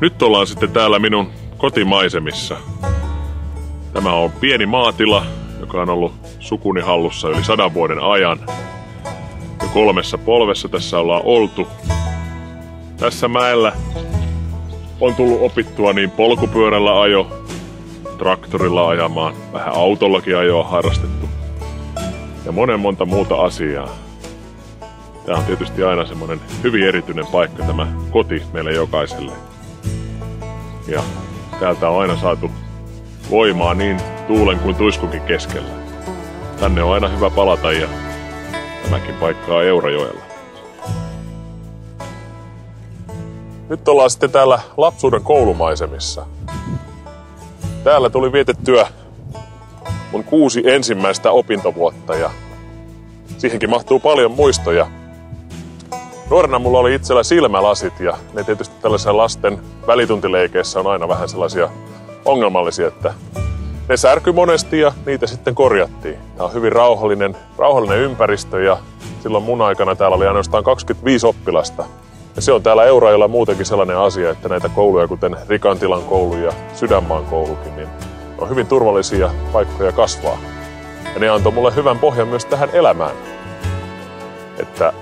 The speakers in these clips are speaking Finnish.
Nyt ollaan sitten täällä minun kotimaisemissa. Tämä on pieni maatila, joka on ollut sukuni hallussa yli 100 vuoden ajan. Jo 3 polvessa tässä ollaan oltu. Tässä mäellä on tullut opittua niin polkupyörällä ajo, traktorilla ajamaan, vähän autollakin ajoa harrastettu ja monta muuta asiaa. Tämä on tietysti aina semmoinen hyvin erityinen paikka, tämä koti meille jokaiselle. Ja täältä on aina saatu voimaa niin tuulen kuin tuiskunkin keskellä. Tänne on aina hyvä palata ja tämäkin paikka on Eurajoella. Nyt ollaan sitten täällä lapsuuden koulumaisemissa. Täällä tuli vietettyä mun 6 ensimmäistä opintovuotta ja siihenkin mahtuu paljon muistoja. Nuorena mulla oli itsellä silmälasit ja ne tietysti tällaisen lasten välituntileikeissä on aina vähän sellaisia ongelmallisia, että ne särkyi monesti ja niitä sitten korjattiin. Tämä on hyvin rauhallinen ympäristö ja silloin mun aikana täällä oli ainoastaan 25 oppilasta. Ja se on täällä Eurajoella muutenkin sellainen asia, että näitä kouluja, kuten Rikantilan koulu ja Sydänmaan koulukin, niin on hyvin turvallisia paikkoja kasvaa. Ja ne antoi mulle hyvän pohjan myös tähän elämään. Että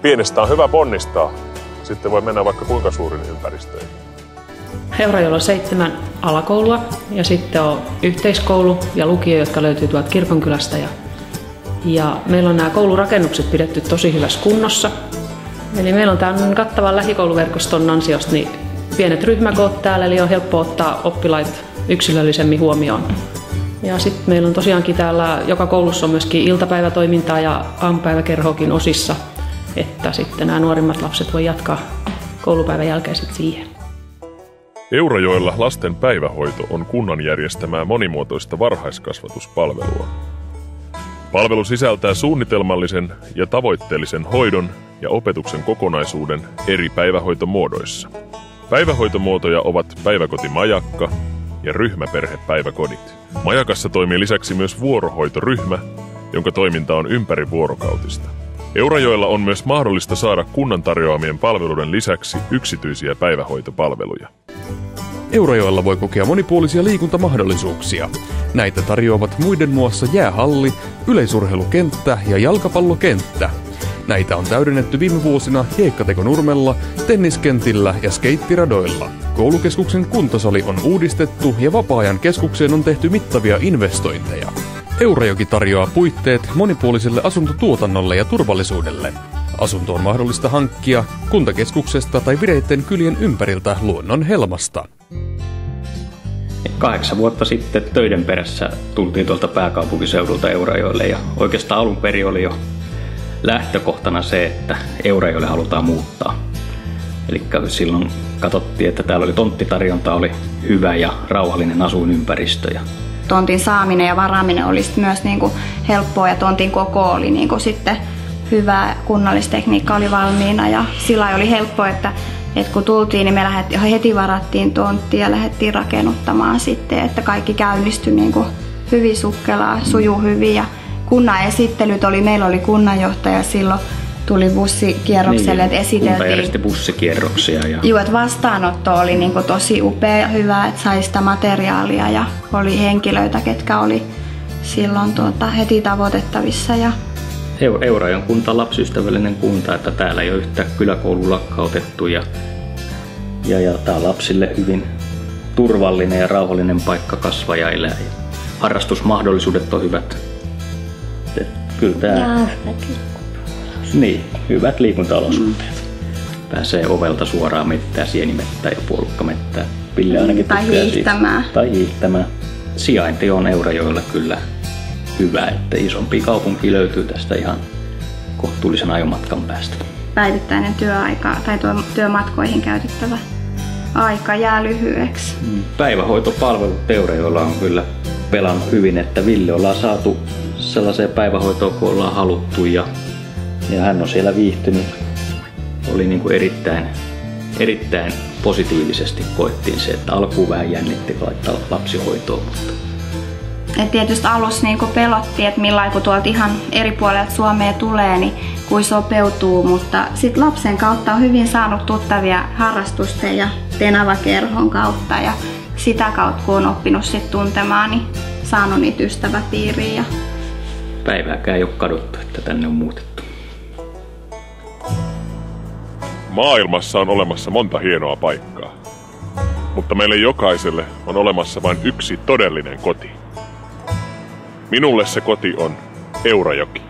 pienestä on hyvä ponnistaa. Sitten voi mennä vaikka kuinka suurin ympäristöön. Eurajoella on 7 alakoulua ja sitten on yhteiskoulu ja lukio, jotka löytyy tuolta Kirkonkylästä. Ja meillä on nämä koulurakennukset pidetty tosi hyvässä kunnossa. Eli meillä on tämän kattavan lähikouluverkoston ansiosta niin pienet ryhmäkoot täällä, eli on helppo ottaa oppilaita yksilöllisemmin huomioon. Ja sitten meillä on tosiaankin täällä joka koulussa on myöskin iltapäivätoimintaa ja aamupäiväkerhoakin osissa, että sitten nämä nuorimmat lapset voi jatkaa koulupäivän jälkeen sitten siihen. Eurajoella lasten päivähoito on kunnan järjestämää monimuotoista varhaiskasvatuspalvelua. Palvelu sisältää suunnitelmallisen ja tavoitteellisen hoidon ja opetuksen kokonaisuuden eri päivähoitomuodoissa. Päivähoitomuotoja ovat päiväkotimajakka ja ryhmäperhepäiväkodit. Majakassa toimii lisäksi myös vuorohoitoryhmä, jonka toiminta on ympärivuorokautista. Eurajoella on myös mahdollista saada kunnan tarjoamien palveluiden lisäksi yksityisiä päivähoitopalveluja. Eurajoella voi kokea monipuolisia liikuntamahdollisuuksia. Näitä tarjoavat muiden muassa jäähalli, yleisurheilukenttä ja jalkapallokenttä. Näitä on täydennetty viime vuosina Hiekkatekonurmella, tenniskentillä ja skeittiradoilla. Koulukeskuksen kuntosali on uudistettu ja vapaa-ajan keskukseen on tehty mittavia investointeja. Eurajoki tarjoaa puitteet monipuoliselle asuntotuotannolle ja turvallisuudelle. Asunto on mahdollista hankkia kuntakeskuksesta tai vireitten kylien ympäriltä luonnon helmasta. 8 vuotta sitten töiden perässä tultiin tuolta pääkaupunkiseudulta Eurajoelle ja oikeastaan alun perin oli jo lähtökohtana se, että Eurajoelle halutaan muuttaa. Eli silloin katsottiin, että täällä oli tonttitarjonta oli hyvä ja rauhallinen asuinympäristö. Tontin saaminen ja varaaminen olisi myös helppoa ja tontin koko oli sitten hyvä, kunnallistekniikka oli valmiina ja sillä oli helppoa, että kun tultiin, niin me heti varattiin tontti ja lähdettiin rakennuttamaan sitten, että kaikki käynnistyi hyvin sukkelaa, sujuu hyvin ja kunnan esittelyt meillä oli kunnanjohtaja silloin, tuli bussikierrokselle, että esiteltiin. Kunta järjesti bussikierroksia. Joo, että vastaanotto oli tosi upea ja hyvä, että sai sitä materiaalia ja oli henkilöitä, ketkä oli silloin heti tavoitettavissa. Eurajoen kunta on lapsiystävällinen kunta, että täällä ei ole yhtään kyläkoulu lakkautettu ja tää on lapsille hyvin turvallinen ja rauhallinen paikka kasvaa ja elää. Harrastusmahdollisuudet on hyvät. Kyllä tää... Niin, hyvät liikuntaolosuhteet. Pääsee ovelta suoraan mettään, sienimettään ja puolukkamettään. Ville ainakin tai hiihtämään. Tai hiihtämään. Sijainti on Eurajoella kyllä hyvä, että isompi kaupunki löytyy tästä ihan kohtuullisen ajomatkan päästä. Päivittäinen työaika tai työmatkoihin käytettävä aika jää lyhyeksi. Päivähoitopalvelut Eurajoella on kyllä pelannut hyvin, että Ville ollaan saatu sellaiseen päivähoitoon, kun ollaan haluttu ja hän on siellä viihtynyt. Oli erittäin positiivisesti koettiin se, että alkuun vähän jännitti laittaa lapsihoitoon. Et tietysti alussa pelotti, että millain kun tuolta ihan eri puolelta Suomea tulee, niin kuin sopeutuu, mutta sitten lapsen kautta on hyvin saanut tuttavia harrastusten ja Tenava-kerhon kautta ja sitä kautta kun on oppinut sit tuntemaan, niin saanut niitä ystäväpiiriä. Ja... Päivääkään ei ole kaduttu, että tänne on muutettu. Maailmassa on olemassa monta hienoa paikkaa, mutta meille jokaiselle on olemassa vain yksi todellinen koti. Minulle se koti on Eurajoki.